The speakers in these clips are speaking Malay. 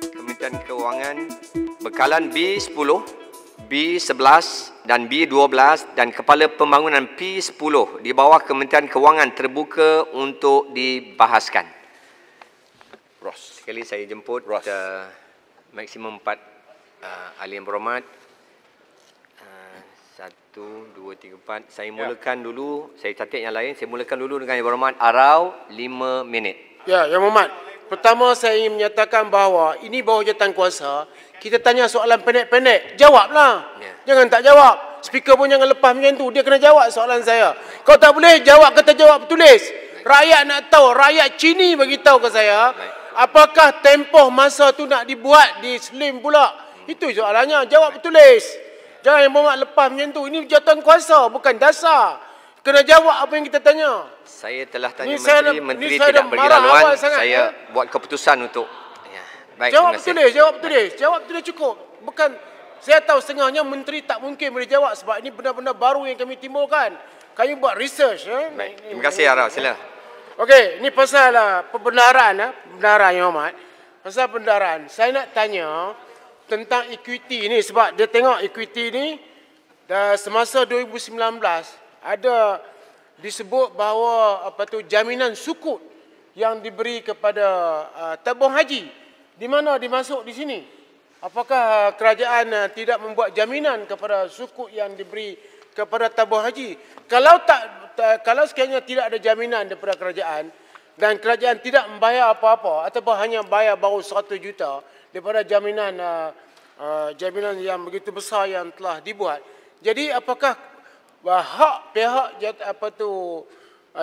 Kementerian Keuangan bekalan B10, B11 dan B12 dan Kepala Pembangunan P10 di bawah Kementerian Keuangan terbuka untuk dibahaskan. Ros. Sekali saya jemput maksimum 4 ahli yang berhormat. 1, 2, 3, 4. Saya mulakan dulu, saya catat yang lain. Saya mulakan dulu dengan yang berhormat Arau 5 minit. Ya, Yang Berhormat. Pertama saya ingin menyatakan bahawa ini bawah jawatan kuasa. Kita tanya soalan pendek-pendek, jawablah. Ya. Jangan tak jawab. Speaker pun jangan lepas macam tu. Dia kena jawab soalan saya. Kau tak boleh jawab kata jawab tulis. Rakyat nak tahu, rakyat Cini bagi tahu ke saya, apakah tempoh masa tu nak dibuat di Slim pula. Itu soalannya, jawab tulis. Jangan Yang Berhormat lepas macam tu. Ini jawatan kuasa, bukan dasar. Kena jawab apa yang kita tanya. Saya telah tanya ini Menteri saya tidak dah bagi marah laluan. awal sangat, Saya buat keputusan untuk baik, jawab terima kasih. tulis, jawab tulis. Jawab tulis cukup. Bukan, saya tahu setengahnya menteri tak mungkin boleh jawab sebab ini benda-benda baru yang kami timbulkan. Kami buat research. Baik, terima kasih Arau, sila. Okey, ini pasal pembenaran, pembenaran Yang Hormat. Pasal pembenaran, saya nak tanya tentang equity ni sebab dia tengok equity ni semasa 2019 ada disebut bahawa jaminan sukuk yang diberi kepada tabung haji. Di mana dimasuk di sini? Apakah kerajaan tidak membuat jaminan kepada sukuk yang diberi kepada tabung haji? Kalau sekiranya tidak ada jaminan daripada kerajaan dan kerajaan tidak membayar apa-apa ataupun hanya bayar baru 100 juta daripada jaminan yang begitu besar yang telah dibuat. Jadi apakah hak pihak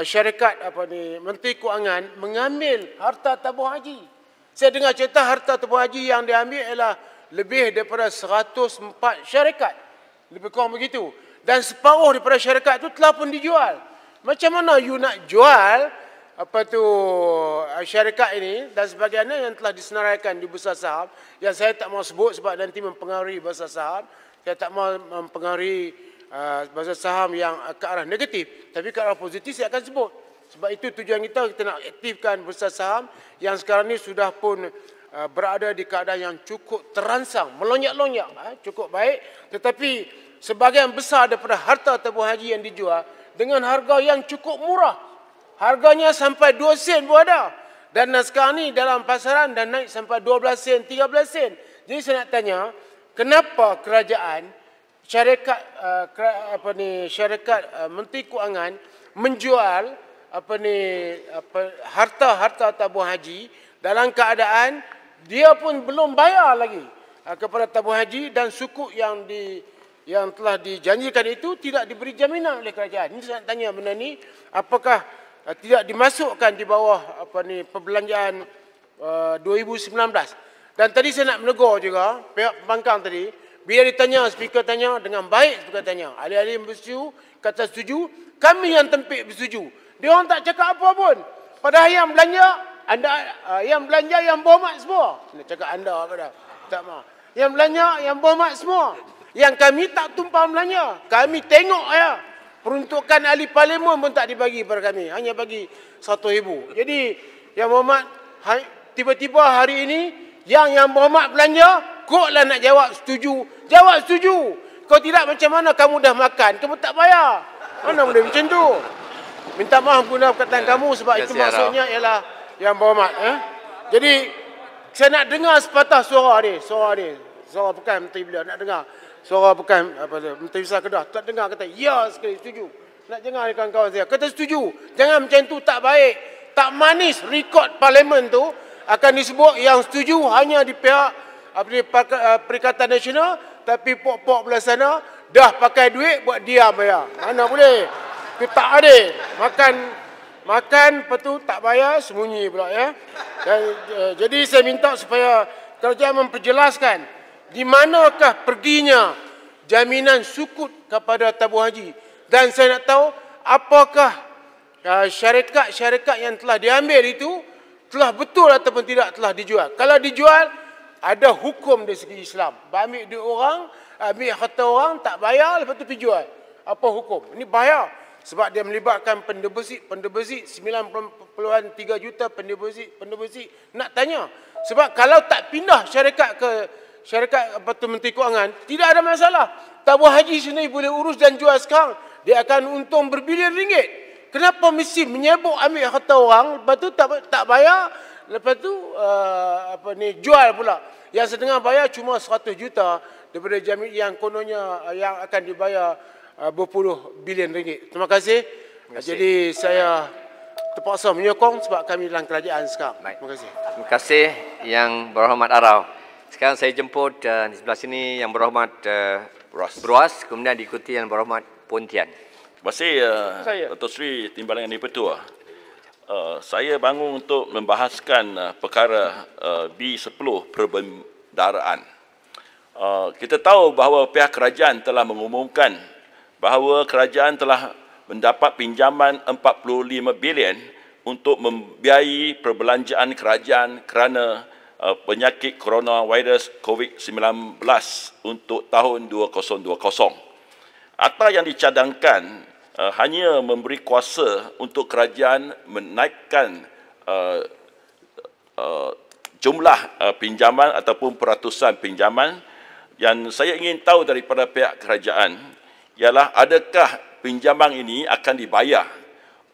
syarikat Menteri Kewangan mengambil harta tabung haji? Saya dengar cerita harta tabung haji yang diambil ialah lebih daripada 104 syarikat. Lebih kurang begitu. Dan separuh daripada syarikat itu telah pun dijual. Macam mana you nak jual syarikat ini dan sebagainya yang telah disenaraikan di Bursa Saham, yang saya tak mahu sebut sebab nanti mempengaruhi Bursa Saham. Saya tak mahu mempengaruhi Bursa Saham yang ke arah negatif, tapi ke arah positif saya akan sebut. Sebab itu tujuan kita nak aktifkan Bursa Saham yang sekarang ni sudah pun berada di keadaan yang cukup terangsang, melonjak-lonjak, cukup baik. Tetapi sebahagian besar daripada harta tabung haji yang dijual dengan harga yang cukup murah. Harganya sampai 2 sen pun ada. Dan sekarang ni dalam pasaran dah naik sampai 12 sen, 13 sen. Jadi saya nak tanya, kenapa kerajaan syarikat Menteri Kewangan menjual harta-harta tabung haji dalam keadaan dia pun belum bayar lagi kepada tabung haji dan sukuk yang telah dijanjikan itu tidak diberi jaminan oleh kerajaan. Ini saya nak tanya benda ni, apakah tidak dimasukkan di bawah perbelanjaan 2019? Dan tadi saya nak menegur juga pihak pembangkang tadi, bila ditanya, speaker tanya dengan baik, speaker tanya. Ahli-ahli yang bersetuju, kata setuju, kami yang tempik bersetuju. Dia orang tak cakap apa pun. Padahal yang belanja, yang berhormat semua. Nak cakap anda apa dah? Tak mahu. Yang belanja, yang berhormat semua. Yang kami tak tumpah belanja. Kami tengok ya. Peruntukan ahli parlimen pun tak dibagi pada kami. Hanya bagi 1,000. Jadi, Yang Berhormat, tiba-tiba hari ini, yang berhormat belanja, koklah nak jawab setuju. Jawab setuju. Kalau tidak macam mana kamu dah makan, kamu tak bayar. Mana boleh macam tu? Minta maaf guna perkataan kamu sebab itu maksudnya ialah Yang Berhormat. Jadi, saya nak dengar sepatah suara ni. Suara bukan menteri beliau, nak dengar. Suara bukan Menteri Besar Kedah. Tak dengar kata, ya sekali setuju. Nak dengar kawan-kawan saya. Kata setuju. Jangan macam tu, tak baik. Tak manis rekod parlimen tu akan disebut yang setuju hanya di pihak Perikatan Nasional, tapi pok-pok belah sana dah pakai duit buat diam bayar. Mana boleh? Itu tak adil. Makan lepas tu tak bayar, sembunyi pula ya. Jadi saya minta supaya kerajaan memperjelaskan di manakah perginya jaminan sukuk kepada tabung haji. Dan saya nak tahu apakah syarikat-syarikat yang telah diambil itu telah betul ataupun tidak telah dijual. Kalau dijual, ada hukum dari segi Islam. Ambil duit orang, ambil harta orang, tak bayar, lepas tu pergi jual. Apa hukum? Ini bayar. sebab dia melibatkan pendeposit 9.3 juta pendeposit. Nak tanya, sebab kalau tak pindah syarikat ke syarikat Menteri Kewangan, tidak ada masalah. Tabung haji sendiri boleh urus dan jual sekarang. Dia akan untung berbilion ringgit. Kenapa mesti menyebuk ambil harta orang, lepas tu tak bayar, lepas tu jual pula. Yang setengah bayar cuma 100 juta daripada jamiah yang kononnya yang akan dibayar berpuluh bilion ringgit. Terima kasih. Jadi saya terpaksa menyokong sebab kami dalam kerajaan sekarang. Baik. Terima kasih. Terima kasih Yang Berhormat Arau. Sekarang saya jemput di sebelah sini Yang Berhormat Bruas, kemudian diikuti Yang Berhormat Pontian. Terima kasih Dato' Seri Timbalan Yang Di-Pertua. Saya bangun untuk membahaskan perkara B10 perbendaraan. Kita tahu bahawa pihak kerajaan telah mengumumkan bahawa kerajaan telah mendapat pinjaman 45 bilion untuk membiayai perbelanjaan kerajaan kerana penyakit coronavirus COVID-19 untuk tahun 2020. Akta yang dicadangkan hanya memberi kuasa untuk kerajaan menaikkan jumlah pinjaman ataupun peratusan pinjaman. Yang saya ingin tahu daripada pihak kerajaan ialah adakah pinjaman ini akan dibayar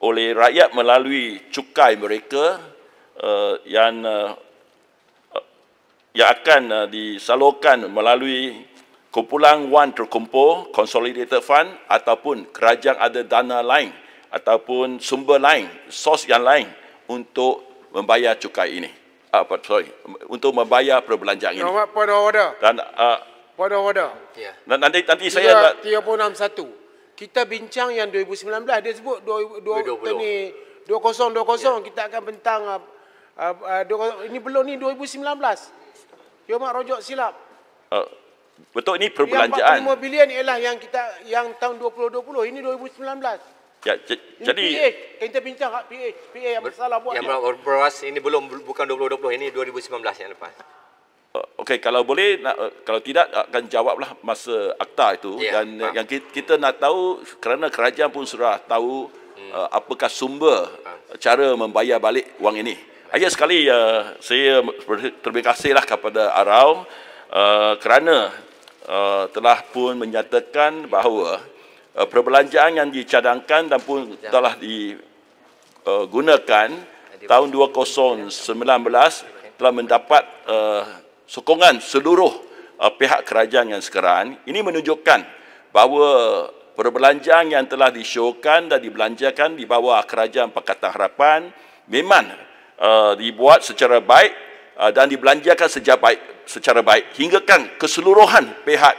oleh rakyat melalui cukai mereka yang akan disalurkan melalui kumpulan wang terkumpul, consolidated fund, ataupun kerajaan ada dana lain ataupun sumber lain, sos yang lain untuk membayar cukai ini. Untuk membayar perbelanjaan ini. Point of order. Dan Point of order. nanti saya 3.61. Kita bincang yang 2019, dia sebut 2020 kita akan bentang ini belum ni 2019. Dia mak rojok silap. betul ini perbelanjaan. Yang 45 bilion ialah yang tahun 2020, ini 2019. Ya, jadi kita bincang hak PH yang bersalah buat. Yang Bruas ini bukan 2020, ini 2019 yang lepas. okey, kalau boleh kalau tidak akan jawablah masa akta itu. Dan yang kita nak tahu kerana kerajaan pun sudah tahu apakah sumber cara membayar balik wang ini. Akhir sekali saya terima kasihlah kepada Arau kerana telah pun menyatakan bahawa perbelanjaan yang dicadangkan dan pun telah digunakan tahun 2019 telah mendapat sokongan seluruh pihak kerajaan yang sekarang. Ini menunjukkan bahawa perbelanjaan yang telah disyorkan dan dibelanjakan di bawah Kerajaan Pakatan Harapan memang dibuat secara baik dan dibelanjakan secara baik hinggakan keseluruhan pihak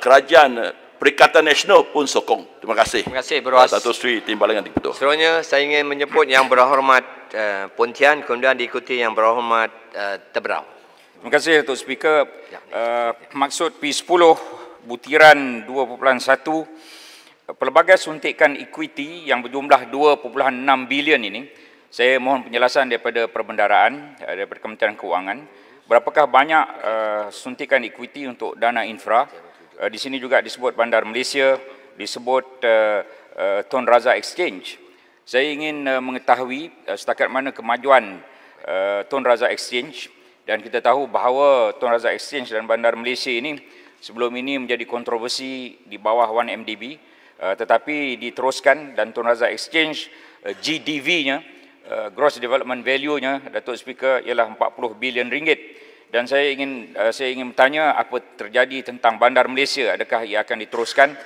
kerajaan Perikatan Nasional pun sokong. Terima kasih. Terima kasih Bruas. Dato' Seri Timbalan Yang Di-Pertua. Seterusnya saya ingin menyebut Yang Berhormat Pontian, kemudian diikuti Yang Berhormat Tebrau. Terima kasih Datuk Speaker. Maksud P10 butiran 2.1 pelbagai suntikan equity yang berjumlah 2.6 bilion ini, saya mohon penjelasan daripada perbendaraan, daripada Kementerian Keuangan. Berapakah banyak suntikan equity untuk dana infra? Di sini juga disebut Bandar Malaysia, disebut Tun Razak Exchange. Saya ingin mengetahui setakat mana kemajuan Tun Razak Exchange. Dan kita tahu bahawa Tun Razak Exchange dan Bandar Malaysia ini sebelum ini menjadi kontroversi di bawah 1MDB, tetapi diteruskan dan Tun Razak Exchange GDV-nya, Gross Development Value-nya, Datuk Speaker, ialah 40 bilion ringgit. Dan saya ingin bertanya apa terjadi tentang Bandar Malaysia, adakah ia akan diteruskan?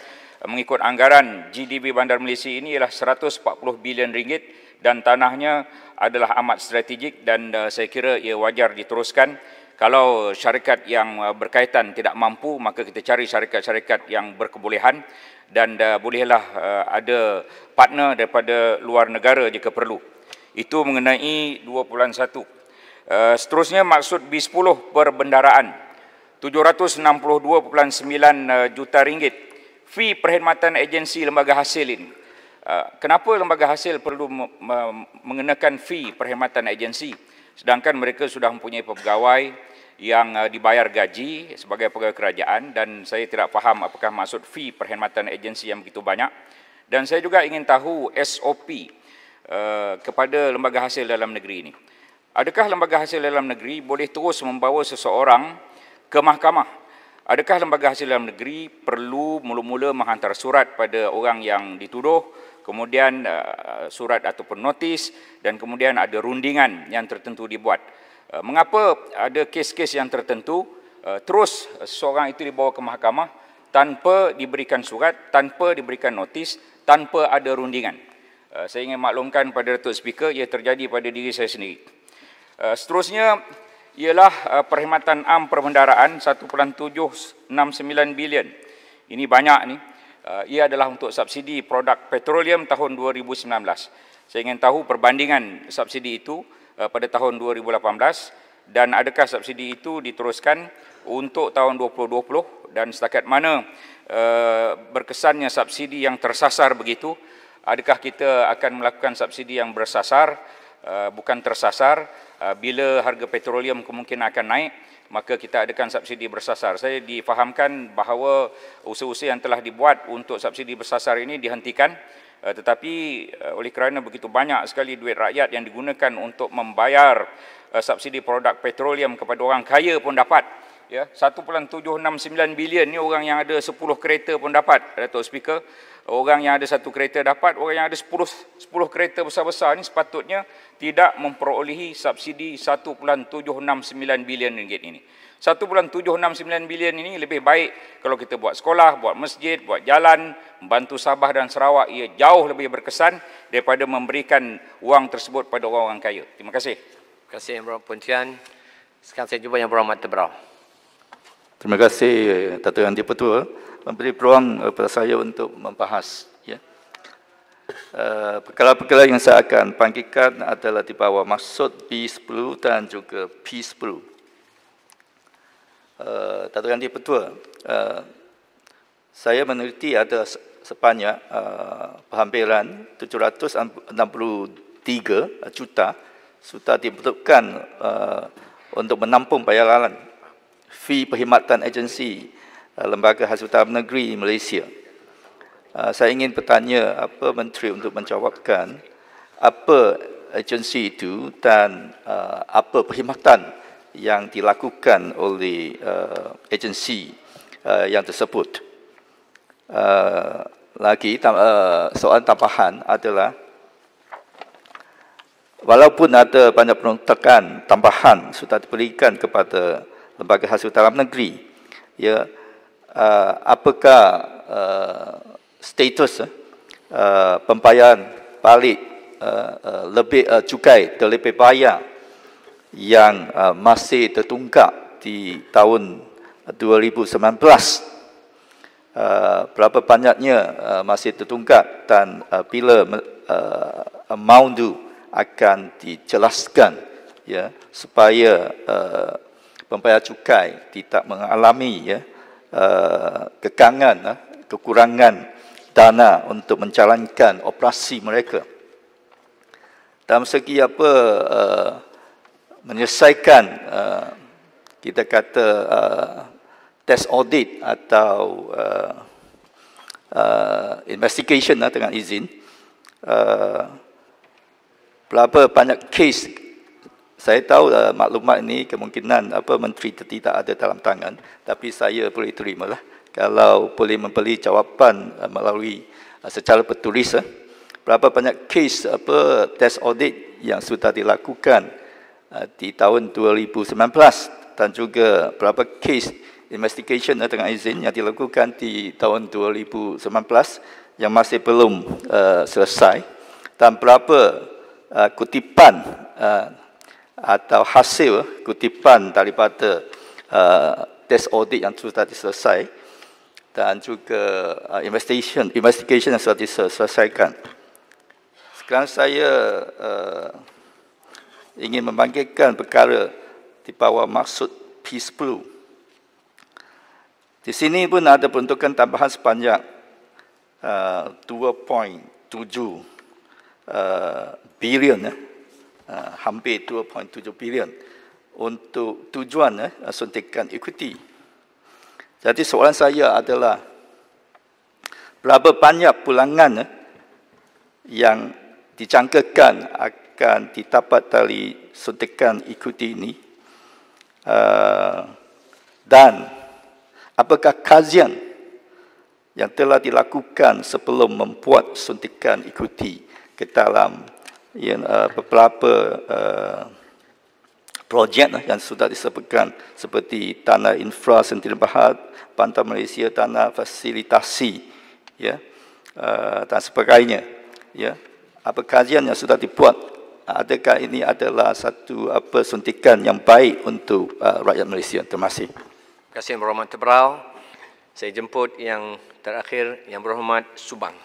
Mengikut anggaran GDP Bandar Malaysia ini ialah 140 bilion ringgit dan tanahnya adalah amat strategik dan saya kira ia wajar diteruskan. Kalau syarikat yang berkaitan tidak mampu, maka kita cari syarikat-syarikat yang berkebolehan dan bolehlah ada partner daripada luar negara jika perlu. Itu mengenai 2.1. Seterusnya maksud B10 perbendaraan 762.9 juta ringgit fee perkhidmatan agensi lembaga hasil ini. Kenapa lembaga hasil perlu mengenakan fee perkhidmatan agensi sedangkan mereka sudah mempunyai pegawai yang dibayar gaji sebagai pegawai kerajaan, dan saya tidak faham apakah maksud fee perkhidmatan agensi yang begitu banyak. Dan saya juga ingin tahu SOP kepada lembaga hasil dalam negeri ini. Adakah lembaga hasil dalam negeri boleh terus membawa seseorang ke mahkamah? Adakah lembaga hasil dalam negeri perlu mula-mula menghantar surat pada orang yang dituduh, kemudian surat ataupun notis, dan kemudian ada rundingan yang tertentu dibuat? Mengapa ada kes-kes yang tertentu terus seseorang itu dibawa ke mahkamah tanpa diberikan surat, tanpa diberikan notis, tanpa ada rundingan? Saya ingin maklumkan pada Datuk Speaker, ia terjadi pada diri saya sendiri. Seterusnya ialah perkhidmatan am perbendaraan 1.769 bilion. Ini banyak ni. Ia adalah untuk subsidi produk petroleum tahun 2019. Saya ingin tahu perbandingan subsidi itu pada tahun 2018 dan adakah subsidi itu diteruskan untuk tahun 2020 dan setakat mana berkesannya subsidi yang tersasar begitu. Adakah kita akan melakukan subsidi yang bersasar, bukan tersasar? Bila harga petroleum kemungkinan akan naik, maka kita adakan subsidi bersasar. Saya difahamkan bahawa usaha-usaha yang telah dibuat untuk subsidi bersasar ini dihentikan, tetapi oleh kerana begitu banyak sekali duit rakyat yang digunakan untuk membayar subsidi produk petroleum kepada orang kaya pun dapat. Ya, 1.769 bilion ni orang yang ada 10 kereta pun dapat, Datuk Speaker. Orang yang ada 1 kereta dapat, orang yang ada 10 kereta besar-besar ni sepatutnya tidak memperolehi subsidi 1.769 bilion ringgit ini. 1.769 bilion ini lebih baik kalau kita buat sekolah, buat masjid, buat jalan, membantu Sabah dan Sarawak. Ia jauh lebih berkesan daripada memberikan wang tersebut pada orang-orang kaya. Terima kasih. Terima kasih Yang Berhormat Puan Tian. Sekarang saya jumpa Yang Berhormat Tebrau. Terima kasih Datuk Yang Di-Pertua memberi peluang kepada saya untuk membahas. Ya. Perkara-perkara yang saya akan panggilkan adalah di bawah maksud B10 dan juga P10. Datuk Yang Di-Pertua, saya meneliti ada sebanyak berhampiran 763 juta sudah dibentukkan untuk menampung bayaran fee perkhidmatan agensi Lembaga Hasil Dalam Negeri Malaysia. Saya ingin bertanya apa Menteri untuk menjawabkan apa agensi itu dan apa perkhidmatan yang dilakukan oleh agensi yang tersebut. Lagi soalan tambahan adalah walaupun ada banyak peruntukan tambahan sudah diberikan kepada Lembaga Hasil Dalam Negeri, ya, apakah status pembayaran balik lebih cukai terlebih bayar yang masih tertunggak di tahun 2019? Berapa banyaknya masih tertunggak dan bila amount itu akan dijelaskan, ya, supaya pembayar cukai tidak mengalami, ya, kekurangan dana untuk menjalankan operasi mereka. Dalam segi apa menyelesaikan kita kata test audit atau investigation dengan izin, berapa banyak kes. Saya tahu maklumat ini kemungkinan Menteri tidak ada dalam tangan, tapi saya boleh terimalah kalau boleh memberi jawapan melalui secara tertulis. Berapa banyak kes test audit yang sudah dilakukan di tahun 2019 dan juga berapa kes investigation dengan izin yang dilakukan di tahun 2019 yang masih belum selesai, dan berapa kutipan atau hasil kutipan daripada test audit yang sudah diselesai dan juga investigation yang sudah diselesaikan. Sekarang saya ingin membangkitkan perkara di bawah maksud P10. Di sini pun ada peruntukan tambahan sebanyak 2.7 bilion, hampir 2.7 bilion untuk tujuan suntikan equity. Jadi soalan saya adalah berapa banyak pulangan yang dijangkakan akan didapat dari suntikan ekuiti ini, dan apakah kajian yang telah dilakukan sebelum membuat suntikan ekuiti ke dalam beberapa projek yang sudah disebutkan seperti tanah infra sentiasa Berhad, Bantar Malaysia, tanah fasilitasi, ya, dan sebagainya, ya. Apa kajian yang sudah dibuat, adakah ini adalah satu suntikan yang baik untuk rakyat Malaysia? Terima kasih. Terima kasih Yang Berhormat Tebrau. Saya jemput yang terakhir, Yang Berhormat Subang.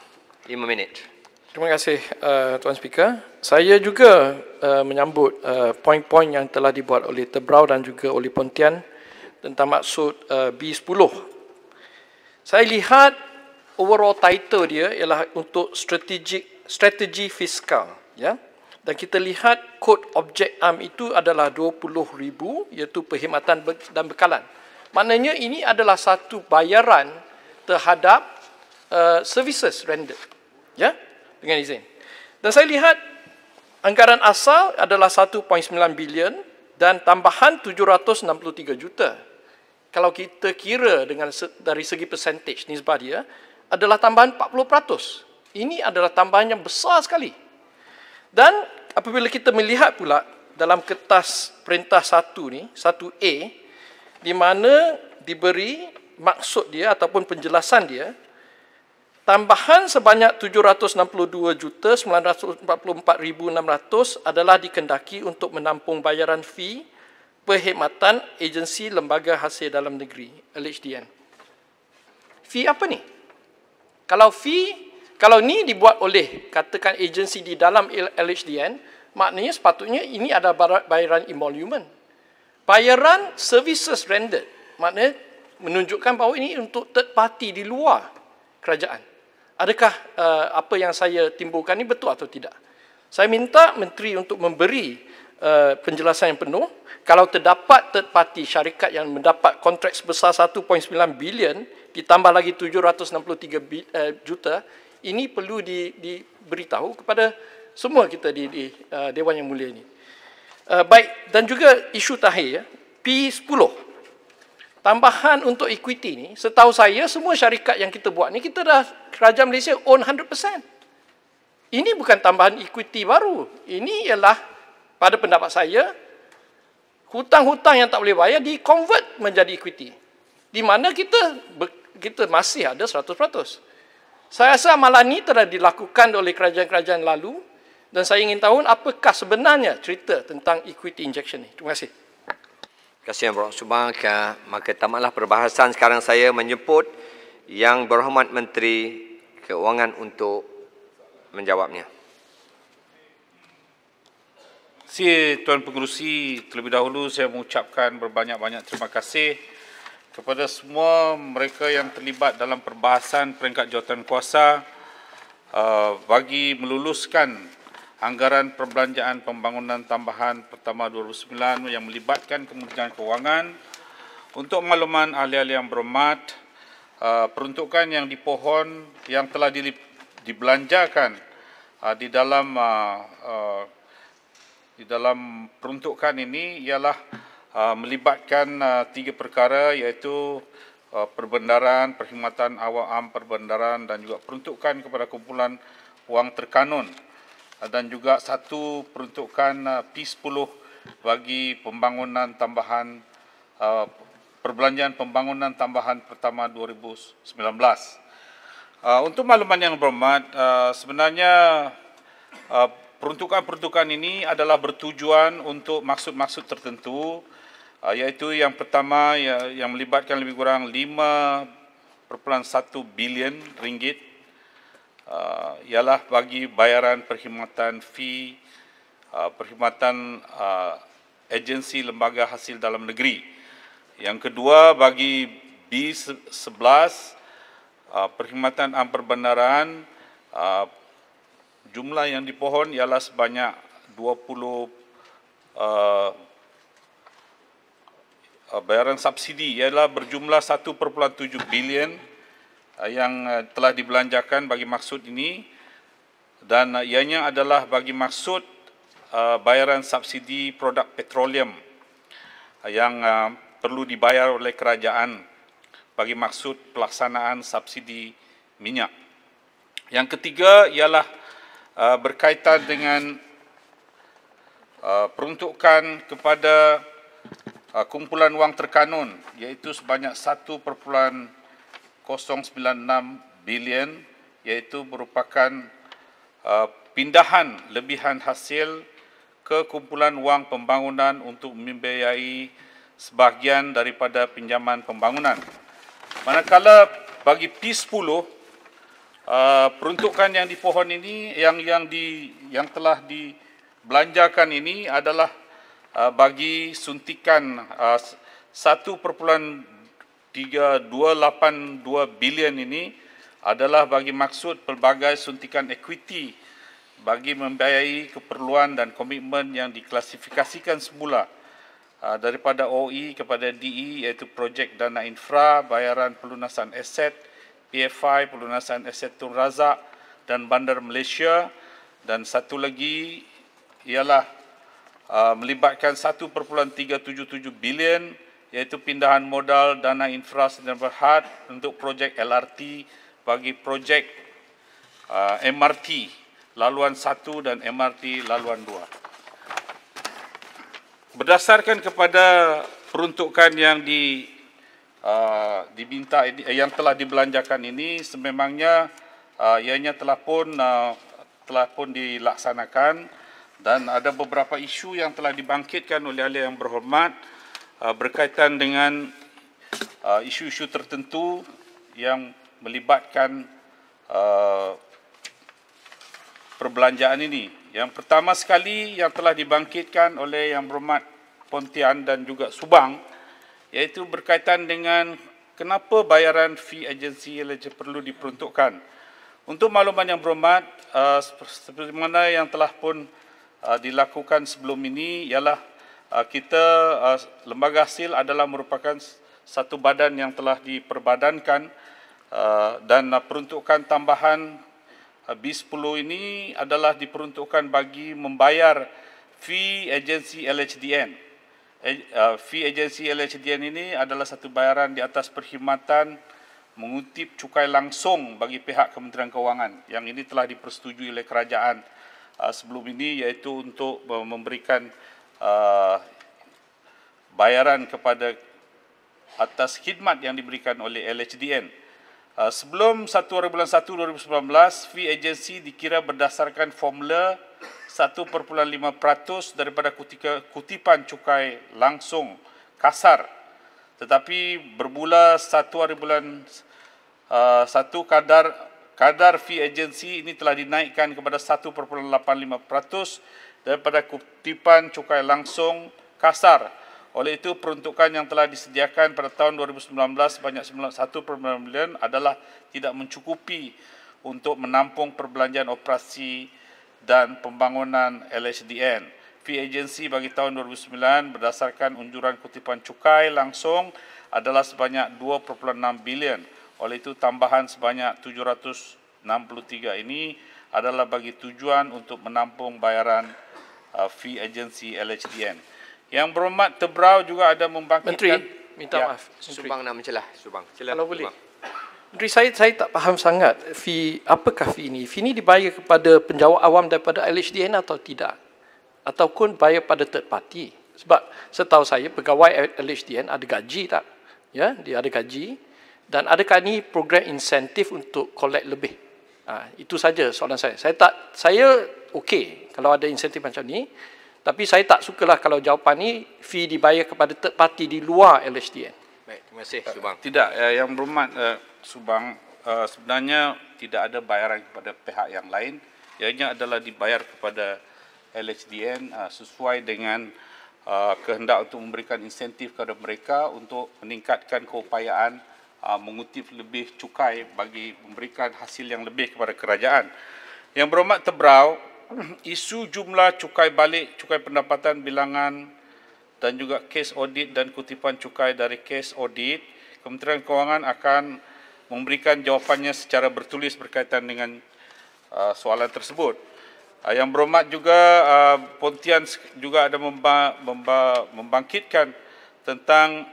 5 minit. Terima kasih Tuan Speaker. Saya juga menyambut poin-poin yang telah dibuat oleh Tebrau dan juga oleh Pontian tentang maksud B10. Saya lihat overall title dia ialah untuk strategi fiskal, ya. Dan kita lihat kod objek am itu adalah 20,000, iaitu perkhidmatan dan bekalan. Maknanya ini adalah satu bayaran terhadap services rendered, ya, dengan izin. Dan saya lihat anggaran asal adalah 1.9 bilion dan tambahan 763 juta. Kalau kita kira dengan dari segi percentage nisbah dia adalah tambahan 40%. Ini adalah tambahan yang besar sekali. Dan apabila kita melihat pula dalam kertas perintah 1 ni, 1A, di mana diberi maksud dia ataupun penjelasan dia, tambahan sebanyak 762,944,600 adalah dikendaki untuk menampung bayaran fee perkhidmatan agensi lembaga hasil dalam negeri, LHDN. Fee apa ni? Kalau ni dibuat oleh katakan agensi di dalam LHDN, maknanya sepatutnya ini ada bayaran emolument. Bayaran services rendered, maknanya menunjukkan bahawa ini untuk third party di luar kerajaan. Adakah apa yang saya timbulkan ini betul atau tidak? Saya minta Menteri untuk memberi penjelasan yang penuh. Kalau terdapat third party syarikat yang mendapat kontrak sebesar 1.9 bilion, ditambah lagi 763 juta, ini perlu diberitahu kepada semua kita di Dewan Yang Mulia ini. Baik, dan juga isu terakhir, ya, P10. Tambahan untuk equity ni, setahu saya semua syarikat yang kita buat ni, kita dah, Kerajaan Malaysia own 100%. Ini bukan tambahan equity baru. Ini ialah, pada pendapat saya, hutang-hutang yang tak boleh bayar di-convert menjadi equity. Di mana kita masih ada 100%. Saya rasa amalan ini telah dilakukan oleh kerajaan-kerajaan lalu dan saya ingin tahu apakah sebenarnya cerita tentang equity injection ini. Terima kasih. Terima kasih Yang Berhormat Subang. Maka tamatlah perbahasan. Sekarang saya menjemput Yang Berhormat Menteri Keuangan untuk menjawabnya. Terima kasih Tuan Pengerusi. Terlebih dahulu saya mengucapkan berbanyak-banyak terima kasih kepada semua mereka yang terlibat dalam perbahasan peringkat jawatan kuasa bagi meluluskan anggaran perbelanjaan pembangunan tambahan pertama 2009 yang melibatkan Kementerian Kewangan. Untuk makluman ahli-ahli yang berhormat, peruntukan yang dipohon yang telah dibelanjakan di dalam peruntukan ini ialah melibatkan 3 perkara, iaitu perbendaharaan, perkhidmatan awam perbendaharaan dan juga peruntukan kepada kumpulan wang terkanun, dan juga 1 peruntukan P10 bagi pembangunan tambahan perbelanjaan pembangunan tambahan pertama 2019. Untuk makluman yang berhormat, sebenarnya peruntukan-peruntukan ini adalah bertujuan untuk maksud-maksud tertentu, iaitu yang pertama yang melibatkan lebih kurang 5.1 bilion ringgit, ialah bagi bayaran perkhidmatan fee perkhidmatan agensi lembaga hasil dalam negeri. Yang kedua bagi B11 perkhidmatan perbendaharaan, jumlah yang dipohon ialah sebanyak 20 bayaran subsidi ialah berjumlah 1.7 bilion yang telah dibelanjakan bagi maksud ini. dan ianya adalah bagi maksud bayaran subsidi produk petroleum yang perlu dibayar oleh kerajaan bagi maksud pelaksanaan subsidi minyak. Yang ketiga ialah berkaitan dengan peruntukan kepada kumpulan wang terkanun, iaitu sebanyak 1.096 bilion, iaitu merupakan pindahan lebihan hasil ke kumpulan wang pembangunan untuk membiayai sebahagian daripada pinjaman pembangunan. Manakala bagi P10, peruntukan yang dipohon ini yang telah dibelanjakan ini adalah bagi suntikan 1.282 bilion ini adalah bagi maksud pelbagai suntikan equity bagi membiayai keperluan dan komitmen yang diklasifikasikan semula daripada OE kepada DE, iaitu projek dana infra, bayaran pelunasan aset, PFI, pelunasan aset Tun Razak dan Bandar Malaysia, dan satu lagi ialah melibatkan 1.377 bilion iaitu pindahan modal dana infra sedia berhad untuk projek LRT bagi projek MRT laluan 1 dan MRT laluan 2. Berdasarkan kepada peruntukan yang diminta yang telah dibelanjakan ini, sememangnya ianya telah pun dilaksanakan, dan ada beberapa isu yang telah dibangkitkan oleh ahli yang berhormat berkaitan dengan isu-isu tertentu yang melibatkan perbelanjaan ini. Yang pertama sekali yang telah dibangkitkan oleh Yang Berhormat Pontian dan juga Subang, iaitu berkaitan dengan kenapa bayaran fee agensi perlu diperuntukkan. Untuk makluman Yang Berhormat, seperti mana yang telah pun dilakukan sebelum ini ialah kita lembaga hasil adalah merupakan satu badan yang telah diperbadankan, dan peruntukan tambahan B10 ini adalah diperuntukkan bagi membayar fee agensi LHDN. Fee agensi LHDN ini adalah satu bayaran di atas perkhidmatan mengutip cukai langsung bagi pihak Kementerian Kewangan, yang ini telah dipersetujui oleh kerajaan sebelum ini, iaitu untuk memberikan bayaran kepada atas khidmat yang diberikan oleh LHDN. Sebelum 1 bulan 1 2019, fee agency dikira berdasarkan formula 1.5% daripada kutipan cukai langsung kasar. Tetapi bermula 1 bulan 1 kadar fee agency ini telah dinaikkan kepada 1.85% daripada kutipan cukai langsung kasar. Oleh itu, peruntukan yang telah disediakan pada tahun 2019 sebanyak 1.9 bilion adalah tidak mencukupi untuk menampung perbelanjaan operasi dan pembangunan LHDN. Fee agency bagi tahun 2009 berdasarkan unjuran kutipan cukai langsung adalah sebanyak 2.6 bilion. Oleh itu, tambahan sebanyak 763 ini adalah bagi tujuan untuk menampung bayaran fee agency LHDN. Yang Berhormat Tebrau juga ada membangkitkan... Menteri, minta maaf. Subang nak mencelah. Subang. Kalau boleh. Menteri, saya tak faham sangat apakah fee ini. Fee ini dibayar kepada penjawat awam daripada LHDN atau tidak? Ataupun bayar pada third party? Sebab setahu saya pegawai LHDN ada gaji tak? Ya, dia ada gaji. Dan adakah ini program insentif untuk collect lebih? Itu saja soalan saya. Saya okey kalau ada insentif macam ni. Tapi saya tak sukalah kalau jawapan ni fee dibayar kepada third party di luar LHDN. Baik, terima kasih Subang. Tidak, Yang Berhormat Subang, sebenarnya tidak ada bayaran kepada pihak yang lain. Ianya adalah dibayar kepada LHDN sesuai dengan kehendak untuk memberikan insentif kepada mereka untuk meningkatkan keupayaan mengutip lebih cukai bagi memberikan hasil yang lebih kepada kerajaan. Yang Berhormat Tebrau, isu jumlah cukai balik, cukai pendapatan bilangan dan juga kes audit dan kutipan cukai dari kes audit, Kementerian Kewangan akan memberikan jawapannya secara bertulis berkaitan dengan soalan tersebut. Yang berhormat juga Pontian juga ada membangkitkan tentang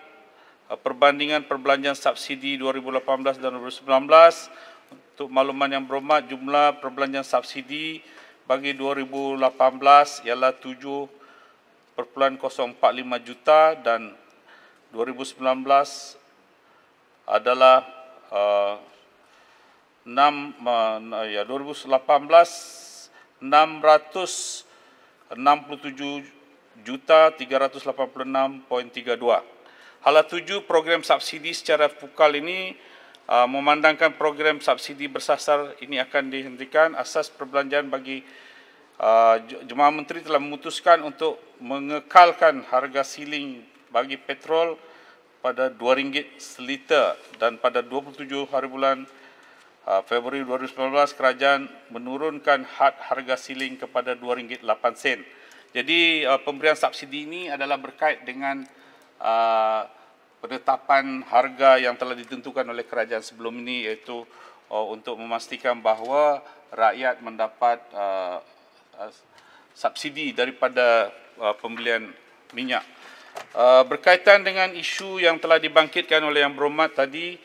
perbandingan perbelanjaan subsidi 2018 dan 2019. Untuk makluman yang berhormat, jumlah perbelanjaan subsidi bagi 2018 ialah 7.045 juta dan 2019 adalah 667.386.32. Hala 7 program subsidi secara fukal ini memandangkan program subsidi bersasar ini akan dihentikan. Asas perbelanjaan bagi Jemaah Menteri telah memutuskan untuk mengekalkan harga siling bagi petrol pada RM2 seliter dan pada 27 hari bulan Februari 2019 kerajaan menurunkan had harga siling kepada RM2.08. Jadi pemberian subsidi ini adalah berkait dengan penetapan harga yang telah ditentukan oleh kerajaan sebelum ini, iaitu untuk memastikan bahawa rakyat mendapat subsidi daripada pembelian minyak. Berkaitan dengan isu yang telah dibangkitkan oleh Yang Berhormat tadi,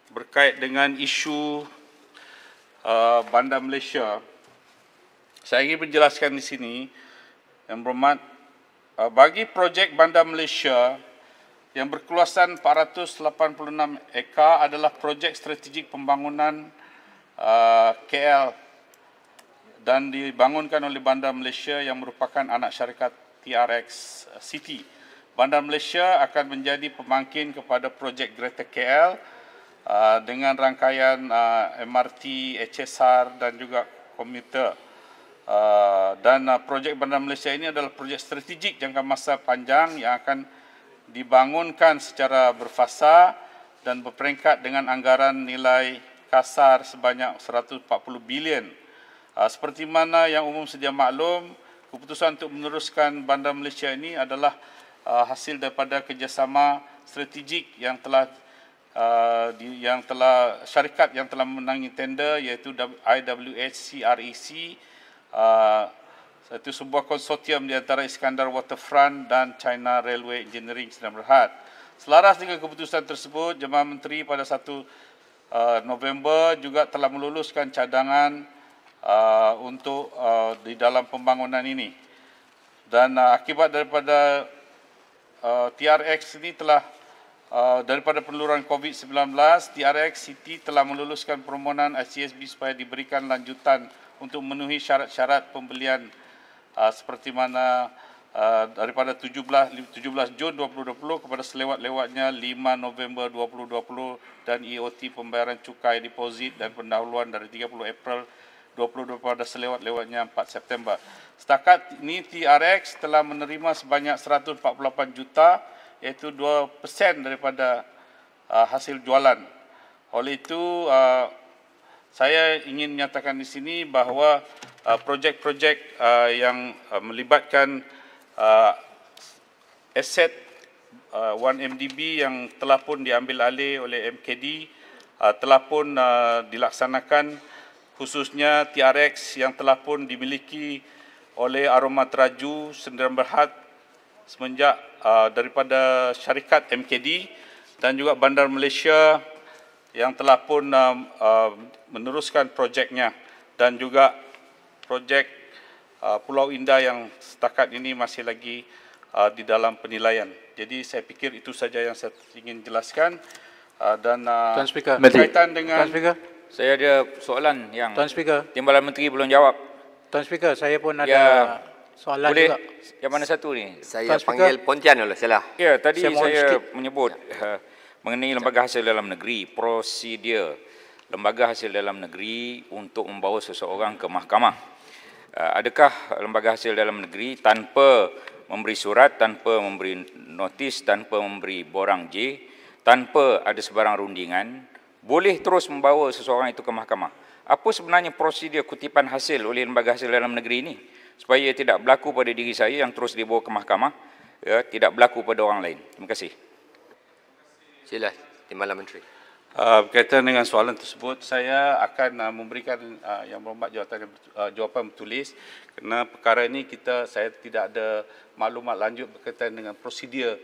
berkait dengan isu Bandar Malaysia, saya ingin menjelaskan di sini, Yang Berhormat, bagi projek Bandar Malaysia yang berkeluasan 486 ekar adalah projek strategik pembangunan KL dan dibangunkan oleh Bandar Malaysia yang merupakan anak syarikat TRX City. Bandar Malaysia akan menjadi pemangkin kepada projek Greater KL dengan rangkaian MRT, HSR dan juga komuter. Dan projek Bandar Malaysia ini adalah projek strategik jangka masa panjang yang akan dibangunkan secara berfasa dan berperingkat dengan anggaran nilai kasar sebanyak 140 bilion. Seperti mana yang umum sedia maklum, keputusan untuk meneruskan Bandar Malaysia ini adalah hasil daripada kerjasama strategik yang telah syarikat yang telah memenangi tender, iaitu IWH CREC, itu sebuah konsortium di antara Iskandar Waterfront dan China Railway Engineering Sdn Bhd. Selaras dengan keputusan tersebut, Jemaah Menteri pada 1 November juga telah meluluskan cadangan untuk di dalam pembangunan ini. Dan akibat daripada TRX ini telah daripada penularan COVID-19, TRX City telah meluluskan permohonan ICSB supaya diberikan lanjutan untuk memenuhi syarat-syarat pembelian seperti mana daripada 17 Jun 2020 kepada selewat-lewatnya 5 November 2020 dan EOT pembayaran cukai deposit dan pendahuluan dari 30 April 2020 pada selewat-lewatnya 4 September. Setakat ini TRX telah menerima sebanyak 148 juta, iaitu 2% daripada hasil jualan. Oleh itu, saya ingin menyatakan di sini bahawa projek-projek yang melibatkan aset 1MDB yang telah pun diambil alih oleh MKD telah pun dilaksanakan, khususnya TRX yang telah pun dimiliki oleh Aroma Teraju Sdn Bhd semenjak daripada syarikat MKD, dan juga Bandar Malaysia yang telah pun meneruskan projeknya, dan juga projek Pulau Indah yang setakat ini masih lagi di dalam penilaian. Jadi saya pikir itu saja yang saya ingin jelaskan. Dan berkaitan dengan... Tuan Speaker. Saya ada soalan yang Tuan Speaker. Timbalan Menteri belum jawab. Tuan Speaker, saya pun ada soalan boleh, juga. Yang mana satu ni? Saya panggil Pontian dulu, salah. Ya, tadi saya sikit menyebut mengenai lembaga hasil dalam negeri, prosedur lembaga hasil dalam negeri untuk membawa seseorang ke mahkamah. Adakah lembaga hasil dalam negeri tanpa memberi surat, tanpa memberi notis, tanpa memberi borang J, tanpa ada sebarang rundingan, boleh terus membawa seseorang itu ke mahkamah? Apa sebenarnya prosedur kutipan hasil oleh lembaga hasil dalam negeri ini, supaya ia tidak berlaku pada diri saya yang terus dibawa ke mahkamah, tidak berlaku pada orang lain? Terima kasih. Sila, Timbalan Menteri. Berkaitan dengan soalan tersebut, saya akan memberikan Yang Berhormat jawapan bertulis, kerana perkara ini saya tidak ada maklumat lanjut berkaitan dengan prosedur.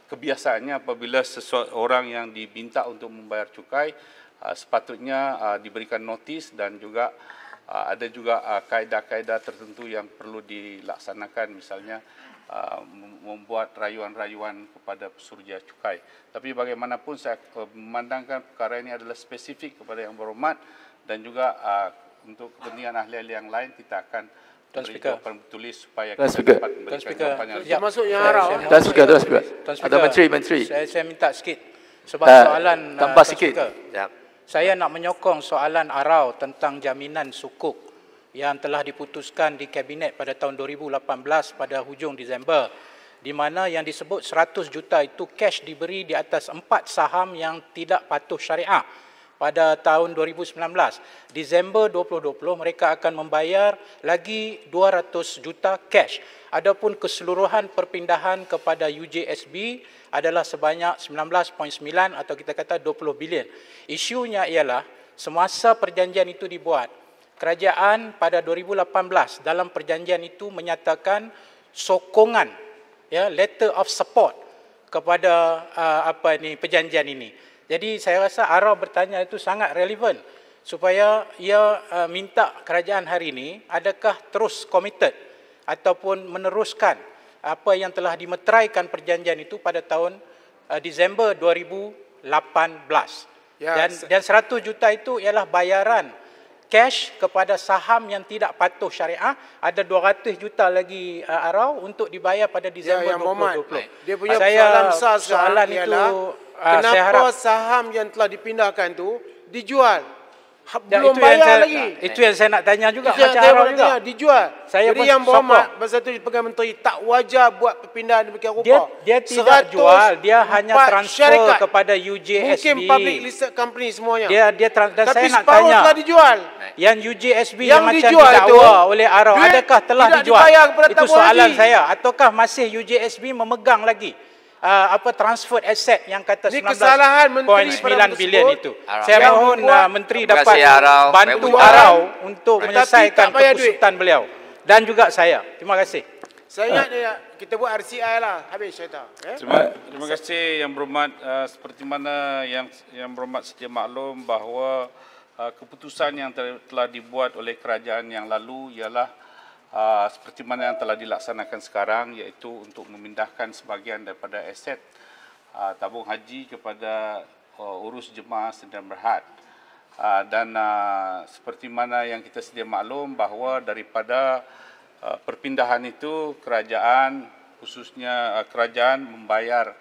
Kebiasaannya apabila seseorang yang diminta untuk membayar cukai, sepatutnya diberikan notis dan juga ada juga kaedah-kaedah tertentu yang perlu dilaksanakan, misalnya membuat rayuan-rayuan kepada pesuruhjaya cukai. Tapi bagaimanapun saya memandangkan perkara ini adalah spesifik kepada Yang Berhormat dan juga untuk kepentingan ahli-ahli yang lain kita akan beri jawapan bertulis supaya kita dapat memberikan jawapan yang termasuk yang harap. Tuan Speaker. Ada menteri. Saya minta sikit sebab soalan tambah sikit. Saya nak menyokong soalan Arau tentang jaminan sukuk yang telah diputuskan di Kabinet pada tahun 2018 pada hujung Disember, di mana yang disebut 100 juta itu cash diberi di atas 4 saham yang tidak patuh syariah. Pada tahun 2019, Disember 2020, mereka akan membayar lagi 200 juta cash. Adapun keseluruhan perpindahan kepada UJSB adalah sebanyak 19.9 atau kita kata 20 bilion. Isunya ialah semasa perjanjian itu dibuat, kerajaan pada 2018 dalam perjanjian itu menyatakan sokongan, letter of support kepada perjanjian ini. Jadi saya rasa Arau bertanya itu sangat relevan supaya ia minta kerajaan hari ini adakah terus committed ataupun meneruskan apa yang telah dimeteraikan perjanjian itu pada tahun Disember 2018. Dan 100 juta itu ialah bayaran cash kepada saham yang tidak patuh syariah, ada 200 juta lagi Arau untuk dibayar pada Disember 2020. Dia punya soalan besar soalan ialah kenapa saham yang telah dipindahkan tu dijual? Belum bayar lagi. Itu yang saya nak tanya juga. Macam Arau juga. Dijual. Jadi Yang Berhormat masa tu Perdana Menteri tak wajar buat perpindahan demikian rupa. Dia tidak jual, dia hanya transfer kepada UJSB. Mungkin public listed company semuanya. Dan tapi saya nak tanya, telah dijual. Yang UJSB yang macam didakwa oleh Arau, adakah telah dijual? Itu soalan saya. Ataukah masih UJSB memegang lagi transfer aset yang kata 19.9 bilion itu. Saya mohon Menteri dapat bantu Arau untuk menyelesaikan kekusutan beliau. Dan juga saya. Terima kasih. Saya ingat kita buat RCI lah. Habis cerita. Terima kasih Yang Berhormat. Seperti mana Yang Berhormat sedia maklum bahawa keputusan yang telah dibuat oleh kerajaan yang lalu ialah seperti mana yang telah dilaksanakan sekarang, iaitu untuk memindahkan sebahagian daripada aset tabung haji kepada urus jemaah Sdn Bhd. Dan seperti mana yang kita sedia maklum bahawa daripada perpindahan itu kerajaan, khususnya kerajaan membayar,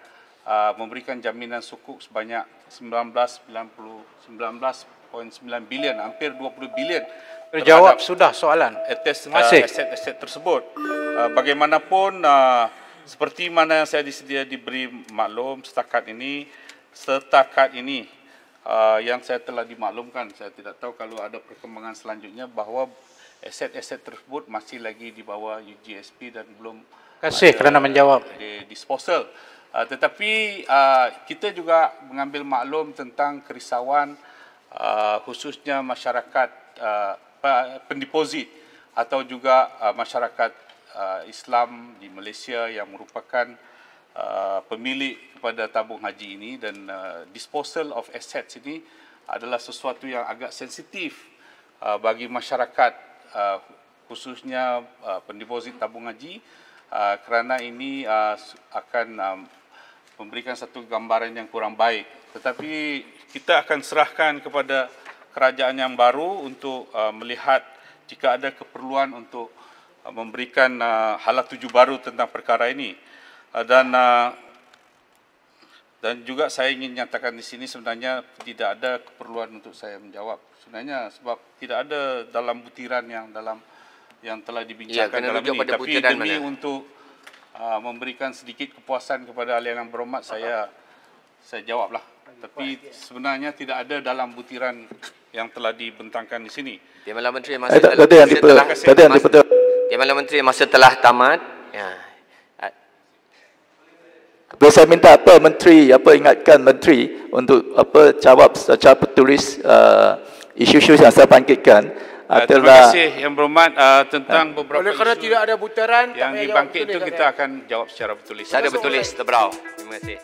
memberikan jaminan sukuk sebanyak 19.9 bilion, hampir 20 bilion. Terjawab sudah soalan. Aset-aset tersebut. Bagaimanapun, seperti mana saya disedia diberi maklum setakat ini yang saya telah dimaklumkan, saya tidak tahu kalau ada perkembangan selanjutnya bahawa aset-aset tersebut masih lagi di bawah UJSP dan belum kerana menjawab disposal. Tetapi kita juga mengambil maklum tentang kerisauan khususnya masyarakat pendeposit atau juga masyarakat Islam di Malaysia yang merupakan pemilik kepada tabung haji ini, dan disposal of assets ini adalah sesuatu yang agak sensitif bagi masyarakat khususnya pendeposit tabung haji, kerana ini akan memberikan satu gambaran yang kurang baik. Tetapi kita akan serahkan kepada kerajaan yang baru untuk melihat jika ada keperluan untuk memberikan halat tuju baru tentang perkara ini. Dan juga saya ingin nyatakan di sini sebenarnya tidak ada keperluan untuk saya menjawab. Sebenarnya sebab tidak ada dalam butiran yang telah dibincangkan dalam ini. Tapi demi untuk memberikan sedikit kepuasan kepada ahli yang berhormat, saya jawablah. Tapi sebenarnya tidak ada dalam butiran yang telah dibentangkan di sini. Timbalan Menteri, masa telah tamat. Boleh saya minta Menteri ingatkan Menteri untuk jawab secara tertulis isu-isu yang saya bangkitkan terima kasih Yang Berhormat tentang beberapa oleh kerana isu tidak ada putaran yang dibangkit itu kita akan jawab secara bertulis. Saya ada bertulis, terberau. Terima kasih.